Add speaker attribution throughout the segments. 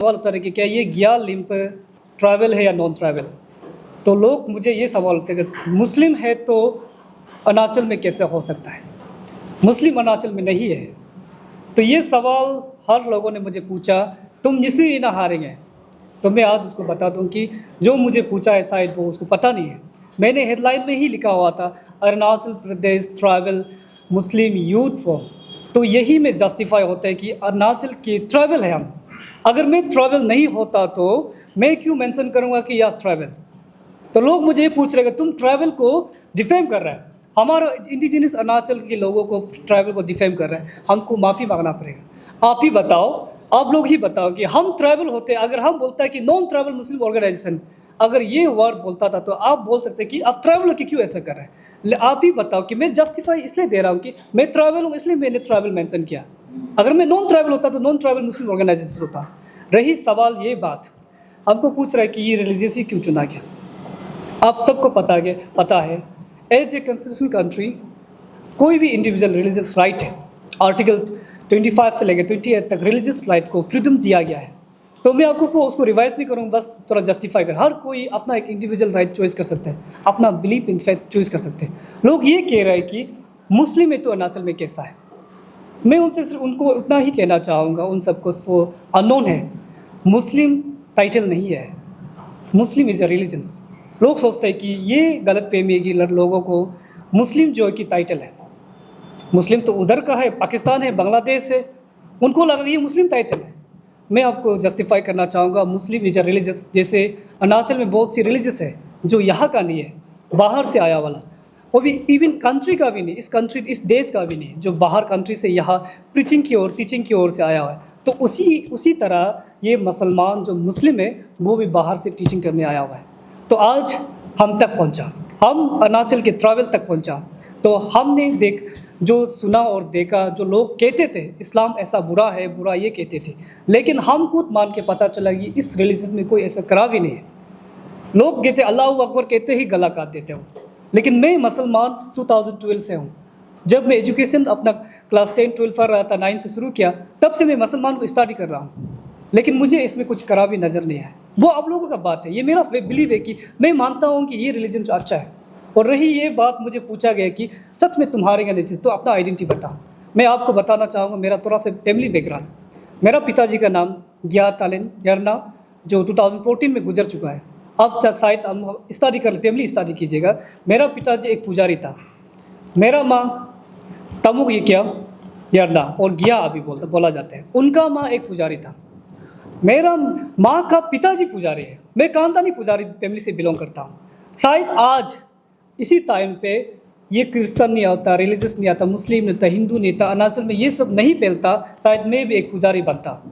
Speaker 1: सवाल होता है कि क्या ये गया लिम्प ट्रैवल है या नॉन ट्रैवल। तो लोग मुझे ये सवाल होते हैं कि मुस्लिम है तो अरुणाचल में कैसे हो सकता है, मुस्लिम अरुणाचल में नहीं है। तो ये सवाल हर लोगों ने मुझे पूछा, तुम इसी ना हारेंगे। तो मैं आज उसको बता दूं कि जो मुझे पूछा है शायद वो उसको पता नहीं है। मैंने हेडलाइन में ही लिखा हुआ था अरुणाचल प्रदेश ट्रैवल मुस्लिम यूथ फोरम। तो यही में जस्टिफाई होता है कि अरुणाचल के ट्रैवल है हम। अगर मैं ट्रैवल नहीं होता तो मैं क्यों मेंशन करूंगा कि यह ट्रैवल। तो लोग मुझे ये पूछ रहे हैं तुम ट्रैवल को डिफेम कर रहा है, हमारा इंडिजिनस अरुणाचल के लोगों को ट्रैवल को डिफेम कर रहा है, हमको माफ़ी मांगना पड़ेगा। आप ही बताओ, आप लोग ही बताओ कि हम ट्रैवल होते, अगर हम बोलता है कि नॉन ट्रैवल मुस्लिम ऑर्गेनाइजेशन, अगर ये वर्ड बोलता था तो आप बोल सकते कि आप ट्रैवल की क्यों ऐसा कर रहे हैं। आप ही बताओ कि मैं जस्टिफाई इसलिए दे रहा हूँ कि मैं ट्रैवल हूँ इसलिए मैंने ट्रैवल मेंशन किया। अगर मैं नॉन ट्रैवल होता तो नॉन ट्रैवल मुस्लिम ऑर्गेनाइजेशन होता। रही सवाल ये बात, हमको पूछ रहा है कि ये रिलीजियस ही क्यों चुना गया। आप सबको पता है एज ए कंस्टिट्यूशन कंट्री कोई भी इंडिविजुअल रिलीजियस राइट है। आर्टिकल 25 से लेकर 28 तक रिलीजियस राइट को फ्रीडम दिया गया है। तो मैं आपको उसको रिवाइज नहीं करूँगा, बस थोड़ा जस्टिफाई कर। हर कोई अपना एक इंडिविजुअल राइट चॉइस कर सकता है, अपना बिलीफ इन फैक्ट चॉइस कर सकते हैं। लोग ये कह रहे हैं कि मुस्लिम है तो अरुणाचल में कैसा है। मैं उनसे सिर्फ उनको उतना ही कहना चाहूँगा, उन सबको तो अननोन है, मुस्लिम टाइटल नहीं है, मुस्लिम इज़ अ रिलीजन्स। लोग सोचते हैं कि ये गलत फहमी है कि लोगों को मुस्लिम जो है कि टाइटल है। मुस्लिम तो उधर का है, पाकिस्तान है, बांग्लादेश है, उनको लगा कि ये मुस्लिम टाइटल है। मैं आपको जस्टिफाई करना चाहूँगा, मुस्लिम इज़ अ रिलीजस। जैसे अरुणाचल में बहुत सी रिलीजस है जो यहाँ का नहीं है, बाहर से आया वाला, वो भी इवन कंट्री का भी नहीं, इस देश का भी नहीं, जो बाहर कंट्री से यहाँ प्रीचिंग की ओर टीचिंग की ओर से आया हुआ है। तो उसी तरह ये मुसलमान जो मुस्लिम है वो भी बाहर से टीचिंग करने आया हुआ है। तो आज हम तक पहुँचा, हम अरुणाचल के ट्रैवल तक पहुँचा। तो हमने जो सुना और देखा, जो लोग कहते थे इस्लाम ऐसा बुरा है, बुरा ये कहते थे, लेकिन हम खुद मान के पता चला कि इस रिलीजन में कोई ऐसा करा भी नहीं है। लोग कहते अल्लाह अकबर कहते ही गला काट देते हैं। लेकिन मैं मुसलमान 2012 से हूँ। जब मैं एजुकेशन अपना क्लास 10 12 पढ़ रहा था, 9 से शुरू किया, तब से मैं मुसलमान को स्टडी कर रहा हूँ, लेकिन मुझे इसमें कुछ करा भी नज़र नहीं आया। वो आप लोगों का बात है, ये मेरा बिलीव है कि मैं मानता हूँ कि ये रिलीजन जो अच्छा है। और रही ये बात, मुझे पूछा गया कि सच में तुम्हारे या नहीं, तो अपना आइडेंटिटी बताओ। मैं आपको बताना चाहूँगा मेरा थोड़ा सा फैमिली बैकग्राउंड। मेरा पिताजी का नाम ग्या तालिन यरना, जो 2014 में गुजर चुका है। आप शायद हम स्टडी कर फैमिली स्टडी कीजिएगा। मेरा पिताजी एक पुजारी था, मेरा माँ तमुक ये क्या यरना और ग्या अभी बोला जाता है, उनका माँ एक पुजारी था। मेरा माँ का पिताजी पुजारी है। मैं खानदानी पुजारी फैमिली से बिलोंग करता हूँ। शायद आज इसी टाइम पे ये क्रिश्चन नहीं आता, रिलीजियस नहीं आता, मुस्लिम नहीं था, हिंदू नहीं था, अरुणाचल में ये सब नहीं फैलता, शायद मैं भी एक पुजारी बनता।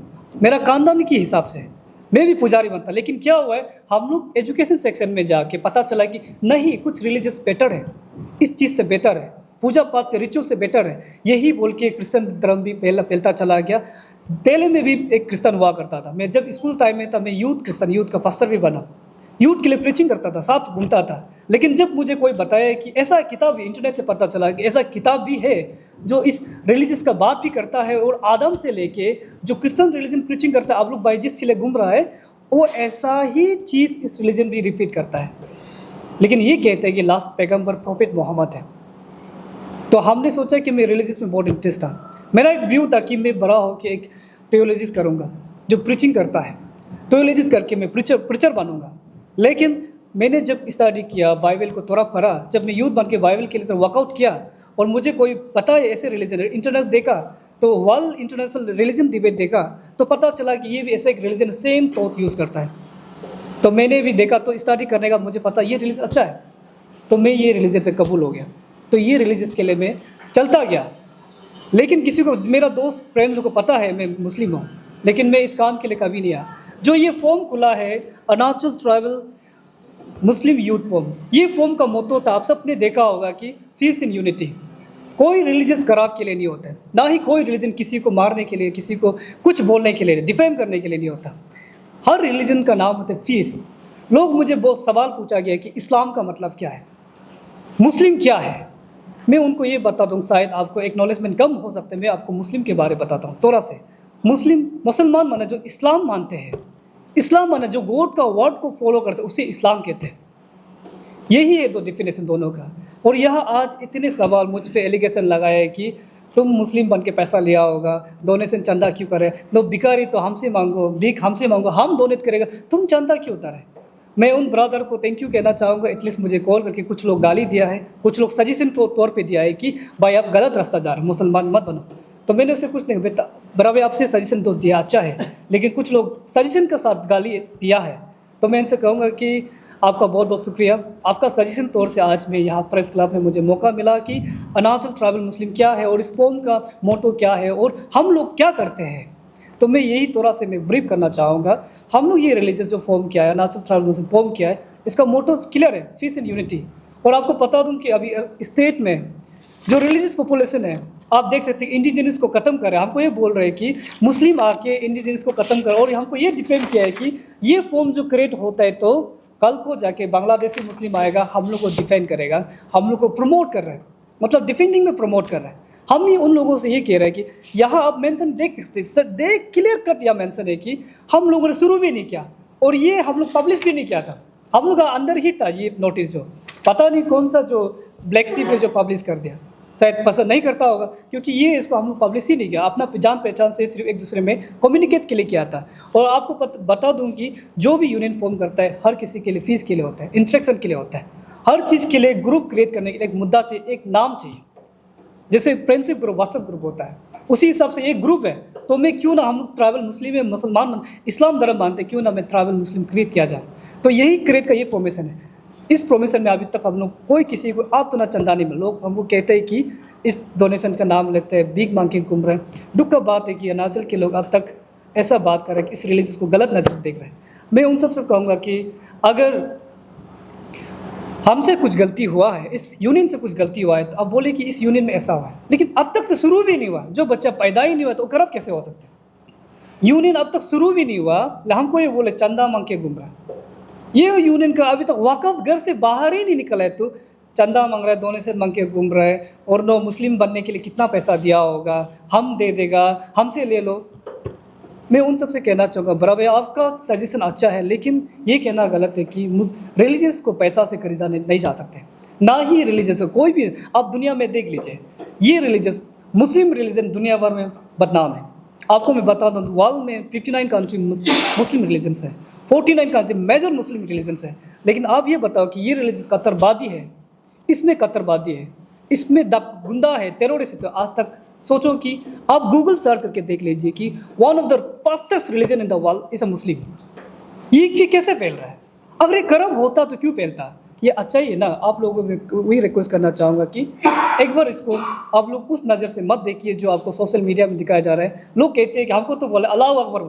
Speaker 1: मेरा खानदान के हिसाब से मैं भी पुजारी बनता। लेकिन क्या हुआ है, हम लोग एजुकेशन सेक्शन में जाके पता चला कि नहीं, कुछ रिलीजियस बेटर है, इस चीज़ से बेटर है, पूजा पाठ से रिचुअल से बेटर है। यही बोल के क्रिश्चन धर्म भी फैलता चला गया। पहले में भी एक क्रिश्चन हुआ करता था। मैं जब स्कूल टाइम में था, मैं यूथ का पास्टर भी बना, यूथ के लिए प्रीचिंग करता था, साथ घूमता था। लेकिन जब मुझे कोई बताया कि ऐसा किताब भी, इंटरनेट से पता चला कि ऐसा किताब भी है जो इस रिलीजियस का बात भी करता है, और आदम से लेके जो क्रिश्चियन रिलीजन प्रीचिंग करता है, आप लोग भाई जिस चिले घूम रहा है, वो ऐसा ही चीज़ इस रिलीजन भी रिपीट करता है। लेकिन ये कहते हैं कि लास्ट पैगंबर प्रॉफिट मोहम्मद है। तो हमने सोचा कि मैं रिलीजियस में बहुत इंटरेस्ट था। मेरा एक व्यू था कि मैं बड़ा होकर एक थियोलॉजिस्ट करूँगा जो प्रीचिंग करता है, थियोलॉजिस्ट करके मैं प्रीचर बनूंगा। लेकिन मैंने जब स्टडी किया, बाइबल को थोड़ा पढ़ा, जब मैं यूथ बन के बाइबल के लिए तो वर्कआउट किया, और मुझे कोई पता है ऐसे रिलीजन है, इंटरनेट देखा तो वर्ल्ड इंटरनेशनल रिलीजन डिबेट देखा, तो पता चला कि ये भी ऐसा एक रिलीजन सेम थॉट यूज़ करता है। तो मैंने भी देखा, तो स्टडी करने का मुझे पता ये रिलीजन अच्छा है, तो मैं ये रिलीजन पे कबूल हो गया। तो ये रिलीजियस के लिए मैं चलता गया। लेकिन किसी को, मेरा दोस्त फ्रेंड्स को पता है मैं मुस्लिम हूँ, लेकिन मैं इस काम के लिए कभी नहीं आया। जो ये फॉर्म खुला है अरुणाचल ट्रैवल मुस्लिम यूथ फॉर्म, ये फॉर्म का मोटो था, आप सबने देखा होगा कि पीस इन यूनिटी। कोई रिलीजियस कराव के लिए नहीं होता है, ना ही कोई रिलीजन किसी को मारने के लिए, किसी को कुछ बोलने के लिए, डिफेम करने के लिए नहीं होता। हर रिलीजन का नाम होता है पीस। लोग मुझे बहुत सवाल पूछा गया कि इस्लाम का मतलब क्या है, मुस्लिम क्या है। मैं उनको ये बताता हूँ, शायद आपको एक्नॉलेजमेंट कम हो सकता है, मैं आपको मुस्लिम के बारे में बताता हूँ थोड़ा से। मुसलमान माने जो इस्लाम मानते हैं, इस्लाम माने जो गॉड का वर्ड को फॉलो करते हैं, उसे इस्लाम कहते हैं। यही है दो डिफिनेशन दोनों का। और यह आज इतने सवाल मुझ पे एलिगेशन लगाए कि तुम मुस्लिम बन के पैसा लिया होगा, डोनेशन चंदा क्यों करे, नो भिखारी तो हमसे मांगो, भीख हमसे मांगो, हम डोनेट करेगा, तुम चंदा क्यों उतारे। मैं उन ब्रदर को थैंक यू कहना चाहूँगा, एटलीस्ट मुझे कॉल करके कुछ लोग गाली दिया है, कुछ लोग सजेशन तौर पे दिया है कि भाई आप गलत रास्ता जा रहे हो, मुसलमान मत बनो। तो मैंने उसे कुछ नहीं बेटा, बराबर आपसे सजेशन तो दिया अच्छा है, लेकिन कुछ लोग सजेशन के साथ गाली दिया है। तो मैं इनसे कहूँगा कि आपका बहुत बहुत शुक्रिया। आपका सजेशन तौर से आज मैं यहाँ प्रेस क्लब में मुझे मौका मिला कि अरुणाचल ट्राइबल मुस्लिम क्या है और इस फॉर्म का मोटो क्या है और हम लोग क्या करते हैं। तो मैं यही थोड़ा से मैं ब्रीफ करना चाहूँगा। हम लोग ये रिलीजियस जो फॉर्म किया है, अरुणाचल ट्राइबल मुस्लिम फॉर्म किया है, इसका मोटो क्लियर है, पीस एंड यूनिटी। और आपको बता दूँ कि अभी स्टेट में जो रिलीजियस पॉपुलेशन है, आप देख सकते हैं इंडिजिनस को ख़त्म कर रहे हैं। हमको ये बोल रहे हैं कि मुस्लिम आके इंडिजिनस को ख़त्म कर, और हमको ये डिपेंड किया है कि ये फॉर्म जो क्रिएट होता है तो कल को जाके बांग्लादेशी मुस्लिम आएगा, हम लोग को डिफेंड करेगा, हम लोग को प्रमोट कर रहे हैं, मतलब डिफेंडिंग में प्रमोट कर रहे हैं। हम ही उन लोगों से ये कह रहे हैं कि यहाँ आप मेंशन देख क्लियर कट या मेंशन है कि हम लोगों ने शुरू भी नहीं किया और ये हम लोग पब्लिश भी नहीं किया था, हम लोग का अंदर ही था ये नोटिस। जो पता नहीं कौन सा जो ब्लैक सी पे जो पब्लिश कर दिया, शायद पसंद नहीं करता होगा, क्योंकि ये इसको हम लोग पब्लिश ही नहीं किया, अपना जान पहचान से सिर्फ एक दूसरे में कम्युनिकेट के लिए किया था। और आपको बता दूं कि जो भी यूनियन फॉर्म करता है हर किसी के लिए फीस के लिए होता है, इंट्रैक्शन के लिए होता है, हर चीज़ के लिए ग्रुप क्रिएट करने के लिए एक मुद्दा चाहिए, एक नाम चाहिए। जैसे फ्रेंडशिप ग्रुप, व्हाट्सएप ग्रुप होता है, उसी हिसाब से एक ग्रुप है। तो मैं क्यों ना, हम ट्राइबल मुस्लिम है, मुसलमान इस्लाम धर्म मानते, क्यों ना मैं ट्राइबल मुस्लिम क्रिएट किया जाए। तो यही क्रिएट का ये फॉर्मेशन है। इस प्रोमेशन में अभी तक हम लोग कोई किसी को आप तो ना चंदा नहीं मिला। लोग हमको कहते हैं कि इस डोनेशन का नाम लेते हैं, भीख मांग के घूम रहे हैं। दुख का बात है कि अरुणाचल के लोग अब तक ऐसा बात कर रहे हैं कि इस रिलीजियस को गलत नज़र देख रहे हैं। मैं उन सबसे कहूँगा कि अगर हमसे कुछ गलती हुआ है, इस यूनियन से कुछ गलती हुआ है, तो अब बोले कि इस यूनियन में ऐसा हुआ है, लेकिन अब तक तो शुरू भी नहीं हुआ। जो बच्चा पैदा ही नहीं हुआ तो वो करप्ट कैसे हो सकता है। यूनियन अब तक शुरू भी नहीं हुआ, हमको ये बोले चंदा मांग के घूम रहा है। ये यूनियन का अभी तक वाकफ घर से बाहर ही नहीं निकला है, तो चंदा मांग रहा है, डोनेशन मांग के घूम रहा है, और नो मुस्लिम बनने के लिए कितना पैसा दिया होगा, हम दे देगा, हमसे ले लो। मैं उन सबसे कहना चाहूँगा, बराबर आपका सजेशन अच्छा है, लेकिन ये कहना गलत है कि रिलीजियस को पैसा से खरीदा नहीं जा सकते। ना ही रिलीजियस कोई भी, आप दुनिया में देख लीजिए, ये रिलीजियस मुस्लिम रिलीजन दुनिया भर में बदनाम है। आपको मैं बता दूँ, वर्ल्ड में 59 कंट्री मुस्लिम रिलीजन्स है, 49 कंट्री मेजर मुस्लिम रिलीजन्स है। लेकिन आप ये बताओ कि ये रिलीजन कत्तरवादी है, इसमें कत्तरवादी है, इसमें गुंडा है, टेररिस्ट है। आज तक सोचो कि आप गूगल सर्च करके देख लीजिए कि one of the fastest religion in the world is a Muslim. ये कैसे फैल रहा है? अगर ये करम होता तो क्यों फैलता? ये अच्छा ही है ना। आप लोगों में वही रिक्वेस्ट करना चाहूँगा कि एक बार इसको आप लोग उस नज़र से मत देखिए जो आपको सोशल मीडिया में दिखाया जा रहा है। लोग कहते हैं कि हमको तो बोले अल्लाह अकबर,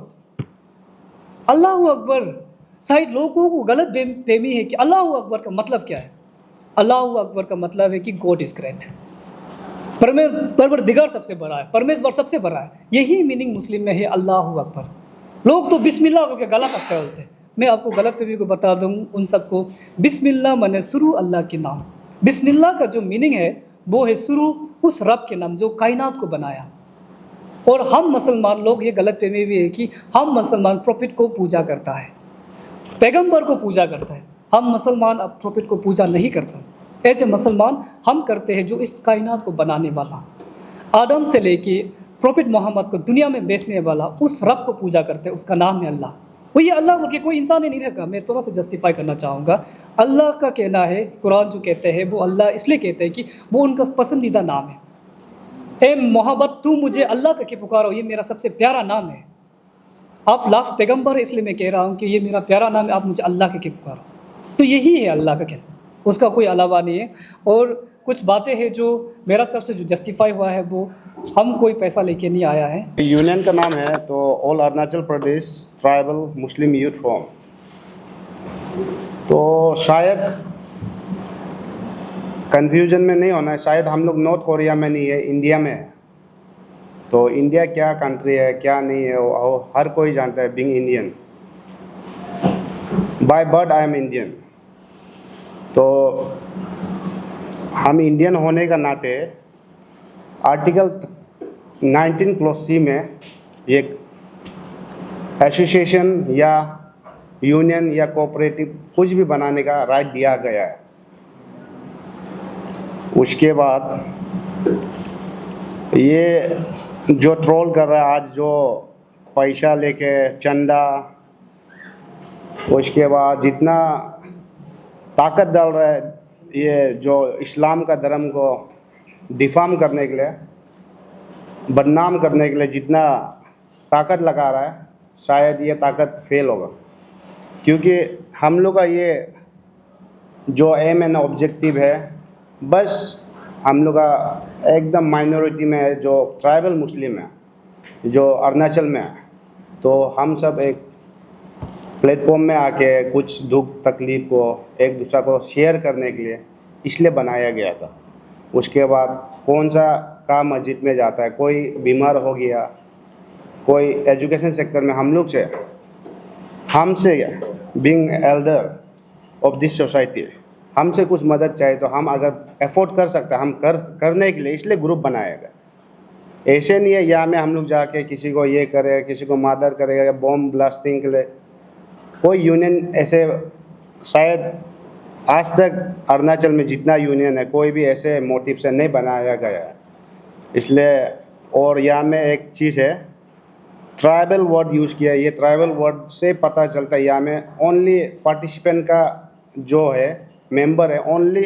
Speaker 1: अल्लाह अकबर। शायद लोगों को गलत फहमी है कि अल्लाह अकबर का मतलब क्या है। अल्लाह अकबर का मतलब है कि गॉड इज ग्रेट, परवरदिगार सबसे बड़ा है, परमेश्वर सबसे बड़ा है। यही मीनिंग मुस्लिम में है अल्लाह अकबर। लोग तो बिस्मिल्लाह करके गला पकड़ते होते हैं। मैं आपको गलत फहमी को बता दूँ उन सबको, बिस्मिल्लाह माने शुरू अल्लाह के नाम। बिस्मिल्लाह का जो मीनिंग है वो है शुरू उस रब के नाम जो कायनात को बनाया। और हम मुसलमान लोग, ये गलत फहमी भी है कि हम मुसलमान प्रॉफिट को पूजा करता है, पैगंबर को पूजा करता है। हम मुसलमान अब प्रॉफिट को पूजा नहीं करते। ऐसे मुसलमान हम करते हैं जो इस कायनात को बनाने वाला, आदम से लेके प्रॉफिट मोहम्मद को दुनिया में बेचने वाला उस रब को पूजा करते हैं। उसका नाम है अल्लाह। वो ये अल्लाह बोल के कोई इंसान ही नहीं रहेगा। मैं थोड़ा सा जस्टिफाई करना चाहूँगा। अल्लाह का कहना है, कुरान जो कहते हैं वो अल्लाह इसलिए कहते हैं कि वो उनका पसंदीदा नाम है। ए मोहब्बत तू मुझे अल्लाह करके पुकारो, ये मेरा सबसे प्यारा नाम है। आप लास्ट पैगंबर है, इसलिए मैं कह रहा हूँ कि ये मेरा प्यारा नाम है, आप मुझे अल्लाह करके पुकारो। तो यही है अल्लाह का कहना, उसका कोई अलावा नहीं है। और कुछ बातें हैं जो मेरा तरफ से जो जस्टिफाई हुआ है वो हम कोई पैसा लेके नहीं आया है।
Speaker 2: यूनियन का नाम है तो all Arunachal Pradesh tribal Muslim youth forum. तो शायद कन्फ्यूजन में नहीं होना है, शायद हम लोग नॉर्थ कोरिया में नहीं है, इंडिया में है। तो इंडिया क्या कंट्री है क्या नहीं है वो हर कोई जानता है। Being Indian, by birth I am Indian. तो हम इंडियन होने का नाते आर्टिकल 19 क्लॉज C में एक एसोसिएशन या यूनियन या कोऑपरेटिव कुछ भी बनाने का राइट दिया गया है। उसके बाद ये जो ट्रोल कर रहा है आज, जो पैसा लेके चंदा, उसके बाद जितना ताकत डाल रहा है ये जो इस्लाम का धर्म को डिफाम करने के लिए, बदनाम करने के लिए जितना ताकत लगा रहा है, शायद ये ताकत फेल होगा। क्योंकि हम लोग का ये जो एम एंड ऑब्जेक्टिव है, बस हम लोग का एकदम माइनॉरिटी में है, जो ट्राइबल मुस्लिम है, जो अरुणाचल में है, तो हम सब एक प्लेटफॉर्म में आके कुछ दुख तकलीफ़ को एक दूसरा को शेयर करने के लिए इसलिए बनाया गया था। उसके बाद कौन सा काम मस्जिद में जाता है, कोई बीमार हो गया, कोई एजुकेशन सेक्टर में हम लोग से, हमसे being Elder of this society, हमसे कुछ मदद चाहिए तो हम अगर एफोर्ड कर सकते हैं, हम करने के लिए इसलिए ग्रुप बनाया गया। ऐसे नहीं है यहाँ में हम लोग जाके किसी को ये करे, किसी को मर्डर करेगा या बॉम्ब ब्लास्टिंग के लिए। कोई यूनियन ऐसे शायद आज तक अरुणाचल में जितना यूनियन है, कोई भी ऐसे मोटिव से नहीं बनाया गया है। इसलिए और यहाँ में एक चीज़ है, ट्राइबल वर्ड यूज़ किया है। ये ट्राइबल वर्ड से पता चलता है यहाँ में ओनली पार्टिसिपेंट का जो है मेंबर है, ओनली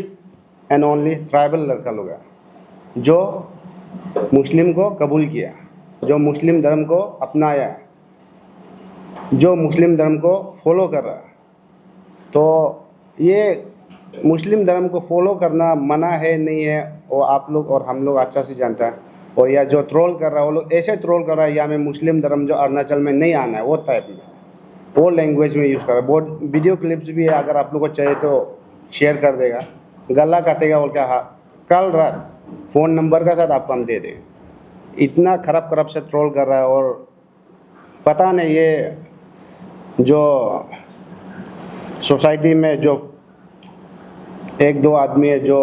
Speaker 2: एंड ओनली ट्राइबल लड़का लोग है, जो मुस्लिम को कबूल किया, जो मुस्लिम धर्म को अपनाया है, जो मुस्लिम धर्म को फॉलो कर रहा है। तो ये मुस्लिम धर्म को फॉलो करना मना है नहीं है, वो आप लोग और हम लोग अच्छा से जानता है। और या जो ट्रोल कर रहा है वो लोग ऐसे ट्रोल कर रहा है, या में मुस्लिम धर्म जो अरुणाचल में नहीं आना है वो टाइप में, वो लैंग्वेज में यूज़ कर रहा है। बहुत वीडियो क्लिप्स भी है, अगर आप लोग को चाहिए तो शेयर कर देगा। गला काटेगा बोल क्या, हाँ कल रात फ़ोन नंबर का साथ आपको हम दे देंगे। इतना खराब से ट्रोल कर रहा है। और पता नहीं ये जो सोसाइटी में जो एक दो आदमी है जो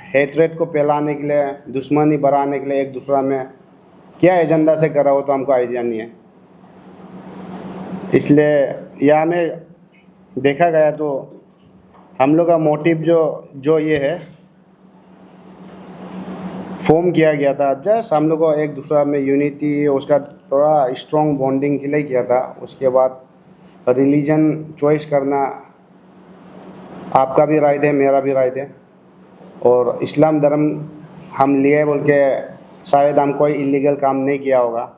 Speaker 2: हेटरेट को फैलाने के लिए, दुश्मनी बढ़ाने के लिए एक दूसरा में क्या एजेंडा से कर रहा हो तो हमको आइडिया नहीं है। इसलिए यहाँ में देखा गया तो हम लोग का मोटिव जो ये है फॉर्म किया गया था, जस्ट हम लोग को एक दूसरा में यूनिटी, उसका थोड़ा स्ट्रॉन्ग बॉन्डिंग के लिए किया था। उसके बाद रिलीजन चॉइस करना आपका भी राइट है, मेरा भी राइट है। और इस्लाम धर्म हम लिए बोल के शायद हम कोई इलीगल काम नहीं किया होगा।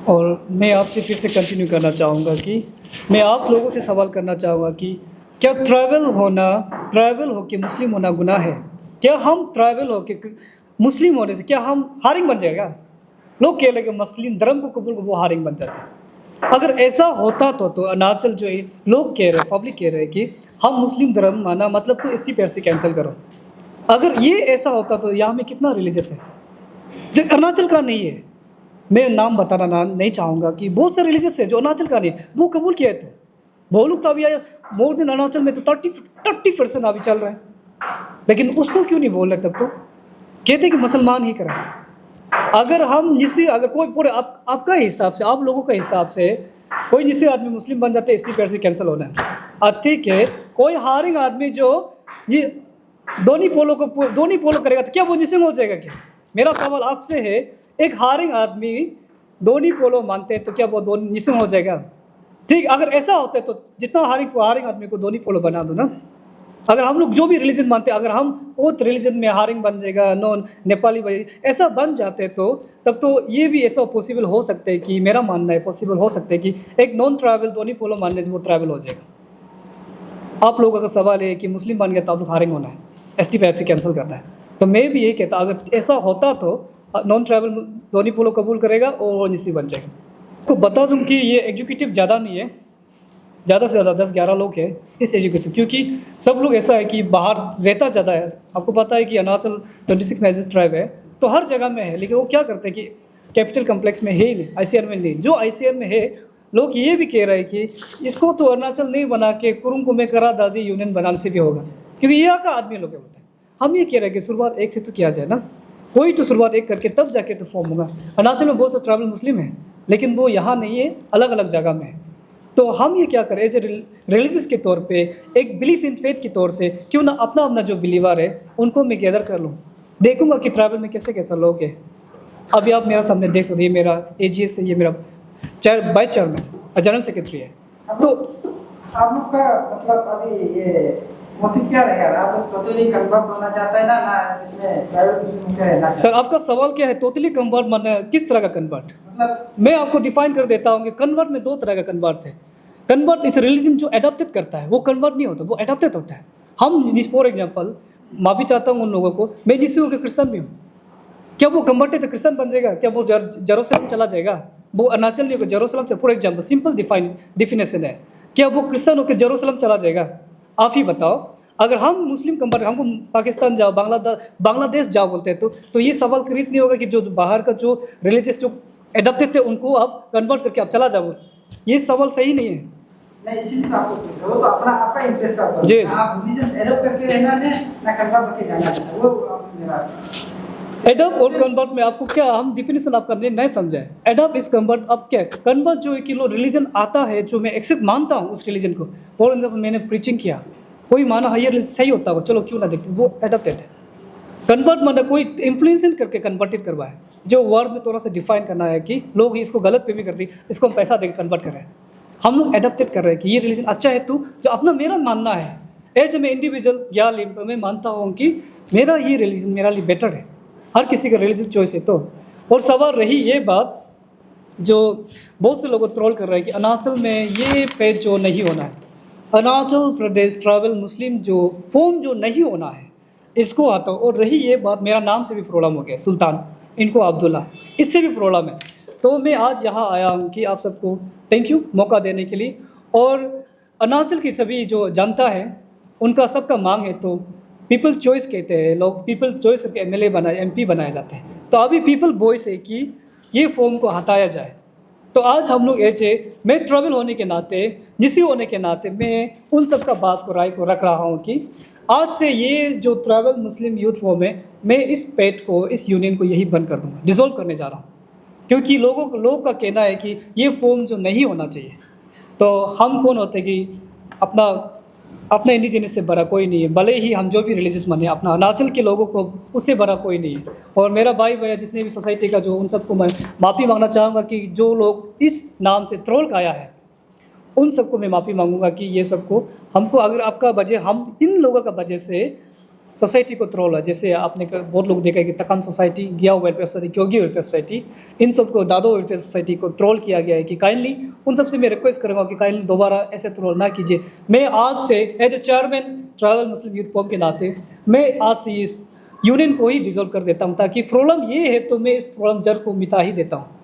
Speaker 1: और मैं आपसे फिर से कंटिन्यू करना चाहूँगा कि मैं आप लोगों से सवाल करना चाहूँगा कि क्या ट्राइबल होके मुस्लिम होना गुनाह है? क्या हम ट्राइबल होके मुस्लिम होने से क्या हम हारिंग बन जाएगा? लोग कह रहे कि मुस्लिम धर्म को कबूल को वो हारिंग बन जाते हैं। अगर ऐसा होता तो अरुणाचल जो है लोग कह रहे हैं, पब्लिक कह रहे हैं कि हम मुस्लिम धर्म माना मतलब तो ST/PRC कैंसिल करो। अगर ये ऐसा होता तो यहाँ में कितना रिलीजियस है जो अरुणाचल का नहीं है। मैं नाम बताना नहीं चाहूँगा कि बहुत सारे रिलीजियस है जो अरुणाचल का नहीं है, वो कबूल किया है। तो बहुत तो अभी आया मोर देन अरुणाचल में तो 30% अभी चल रहा है, लेकिन उसको क्यों नहीं बोल रहे? तब तो कहते कि मुसलमान ही करें। अगर हम जिससे अगर कोई पूरे आपका हिसाब से, आप लोगों के हिसाब से कोई जिससे आदमी मुस्लिम बन जाते ST/PRC कैंसिल होना है। ठीक है, कोई हारिंग आदमी जो ये दोनी पोलो करेगा तो क्या वो निसिंग हो जाएगा? क्या मेरा सवाल आपसे है, एक हारिंग आदमी दोनी पोलो मानते हैं तो क्या वो निसिंग हो जाएगा? ठीक, अगर ऐसा होता है तो जितना हारिंग आदमी को दोनी पोलो बना दो ना। अगर हम लोग जो भी रिलीजन मानते हैं, अगर हम बहुत रिलीजन में हारिंग बन जाएगा, नॉन नेपाली भाई ऐसा बन जाते हैं तो तब तो ये भी ऐसा पॉसिबल हो सकता है कि मेरा मानना है पॉसिबल हो सकता है कि एक नॉन ट्राइबल दोनी पोलो मानने से वो ट्राइबल हो जाएगा। आप लोगों का सवाल है कि मुस्लिम बन गया तो आप लोग हारिंग होना है, ST/PRC कैंसिल करना है। तो मैं भी यही कहता, अगर ऐसा होता तो नॉन ट्राइबल दोनी पोलो कबूल करेगा और NC बन जाएगा। तो बता दूँ कि ये एग्जीक्यूटिव ज़्यादा नहीं है, ज़्यादा से ज़्यादा 10-11 लोग हैं इस एजुकेटिव, क्योंकि सब लोग ऐसा है कि बाहर रहता ज़्यादा है। आपको पता है कि अरुणाचल 26 मेजर ट्राइब है तो हर जगह में है, लेकिन वो क्या करते हैं कि कैपिटल कम्प्लेक्स में है ही नहीं, ICR में नहीं। जो ICR में है लोग ये भी कह रहे हैं कि इसको तो अरुणाचल नहीं बना के कुरुंग को मैं करा दादी यूनियन बनाने से भी होगा, क्योंकि यहाँ का आदमी लोग होते हैं। हम ये कह रहे हैं कि शुरुआत एक से तो किया जाए ना, कोई तो शुरुआत एक करके तब जाके तो फॉर्म होगा। अरुणाचल में बहुत से ट्राइबल मुस्लिम है, लेकिन वो यहाँ नहीं है, अलग अलग जगह में है। तो हम ये क्या करें, एज ए रिलीजियस के तौर पे, एक बिलीफ इन फेथ के तौर से, क्यों ना अपना अपना जो बिलीवर है उनको मैं गैदर कर लूँ, देखूंगा कि ट्रैवल में कैसे कैसे लोग हैं। अभी आप मेरा सामने देख सकते, ये मेरा AGS है, ये मेरा वाइस चेयरमैन जनरल सेक्रेटरी है। तो
Speaker 3: आप लोग का मतलब अभी ये मोटिव क्या रहेगा? आप लोग टोटली कन्वर्ट होना चाहते हैं ना इसमें ट्राइबल मुस्लिम में रहना?
Speaker 1: सर आपका सवाल क्या है, टोटली कन्वर्ट माने किस तरह का कन्वर्ट?
Speaker 3: मतलब
Speaker 1: मैं आपको डिफाइन कर देता हूँ कि कन्वर्ट में दो तरह का कन्वर्ट है। कन्वर्ट इस रिलीजन जो एडॉप्टेड करता है वो कन्वर्ट नहीं होता, वो एडॉप्टेड होता है। हम फॉर एग्जाम्पल, माफी चाहता हूँ उन लोगों को, मैं जिससे होकर क्रिश्चियन भी हूँ, क्या वो कन्वर्टेड तो क्रिश्चियन बन जाएगा? क्या वो जेरूसलम चला जाएगा? वो अरुणाचल नहीं होकर जेरूसलम से, फॉर एग्जाम्पल सिंपल डिफिनेशन है, क्या वो क्रिश्चियन होकर जेरूसलम चला जाएगा? आप ही बताओ। अगर हम मुस्लिम कन्वर्ट, हमको पाकिस्तान जाओ, बांग्लादेश जाओ बोलते हैं तो ये सवाल क्रिएट नहीं होगा कि जो बाहर का जो रिलीजियस जो एडॉप्टेड थे उनको आप कन्वर्ट करके आप चला जाओ, ये सवाल सही नहीं है।
Speaker 3: नहीं, इसीलिए तो आपको पूछ रहा हूं, वो तो अपना आपका इंटरेस्ट का ऊपर
Speaker 1: जी,
Speaker 3: है।
Speaker 1: जी।
Speaker 3: आप रिलीजन एडॉप्ट करके रहना है ना कन्वर्ट करके जाना है, वो आप मेरा
Speaker 1: एडॉप्ट और कन्वर्ट में आपको क्या, हम डिफिनेशन आपका नहीं समझे। एडॉप्ट इज कन्वर्ट, अब क्या कन्वर्ट जो है कि रिलीजन आता है जो मैं एक्सेप्ट मानता हूँ उस रिलीजन को, फॉर एग्जाम्पल मैंने प्रीचिंग किया, कोई माना हायर सही होता हो, चलो क्यों ना देखते, वो एडॉप्टेड है। कन्वर्ट मतलब कोई इन्फ्लुएंसिंग करके कन्वर्टेड करवाए, जो वर्ड में थोड़ा सा डिफाइन करना है कि लोग इसको गलत पे भी करते हैं, इसको हम पैसा देकर कन्वर्ट कर रहे हैं। हम लोग एडॉप्टेड कर रहे हैं कि ये रिलीजन अच्छा है, तू जो अपना मेरा मानना है एज मैं इंडिविजुअल या मैं मानता हूँ कि मेरा ये रिलीजन मेरा लिए बेटर है, हर किसी का रिलीजन चॉइस है। तो और सवाल रही ये बात जो बहुत से लोग ट्रोल कर रहे हैं कि अरुणाचल में ये फेथ जो नहीं होना है, अरुणाचल प्रदेश ट्राइबल मुस्लिम जो फॉर्म जो नहीं होना है इसको आता हूँ। और रही ये बात, मेरा नाम से भी प्रॉब्लम हो गया, सुल्तान, इनको अब्दुल्ला, इससे भी प्रॉब्लम है। तो मैं आज यहाँ आया हूँ कि आप सबको थैंक यू मौका देने के लिए। और अरुणाचल की सभी जो जनता है उनका सबका मांग है, तो पीपल चॉइस कहते हैं लोग, पीपल चॉइस करके MLA बनाए, MP बनाए जाते हैं। तो अभी पीपल वॉइस है कि ये फॉर्म को हटाया जाए। तो आज हम लोग मैं ट्रैवल होने के नाते, जिसी होने के नाते मैं उन सब का बात को राय को रख रहा हूँ कि आज से ये जो ट्रैवल मुस्लिम यूथ फॉर्म है, मैं इस पेट को, इस यूनियन को यही बंद कर दूँगा, डिसॉल्व करने जा रहा हूँ। क्योंकि लोगों का कहना है कि ये फॉर्म जो नहीं होना चाहिए। तो हम कौन होते कि अपना इंडिजिनस से बड़ा कोई नहीं है, भले ही हम जो भी रिलीजियस माने, अपना अरुणाचल के लोगों को उससे बड़ा कोई नहीं है। और मेरा भाई भैया जितने भी सोसाइटी का जो, उन सबको मैं माफ़ी मांगना चाहूँगा कि जो लोग इस नाम से ट्रोल खाया है उन सबको मैं माफ़ी मांगूंगा कि ये सबको हमको, अगर आपका वजह, हम इन लोगों का वजह से सोसाइटी को ट्रोल है। जैसे आपने बहुत लोग देखा है कि तकम सोसाइटी, गियाओ वेलफेयर सोसाइटी, क्योगी वेलफेयर सोसाइटी, इन सबको दादो वेलफेयर सोसाइटी को ट्रोल किया गया है कि काइंडली उन सबसे मैं रिक्वेस्ट करूँगा कि काइंडली दोबारा ऐसे ट्रोल ना कीजिए। मैं आज से as a chairman tribal Muslim youth forum के नाते मैं आज से इस यूनियन को ही डिसॉल्व कर देता हूँ, ताकि प्रॉब्लम ये है तो मैं इस प्रॉब्लम जड़ को मिटा ही देता हूँ।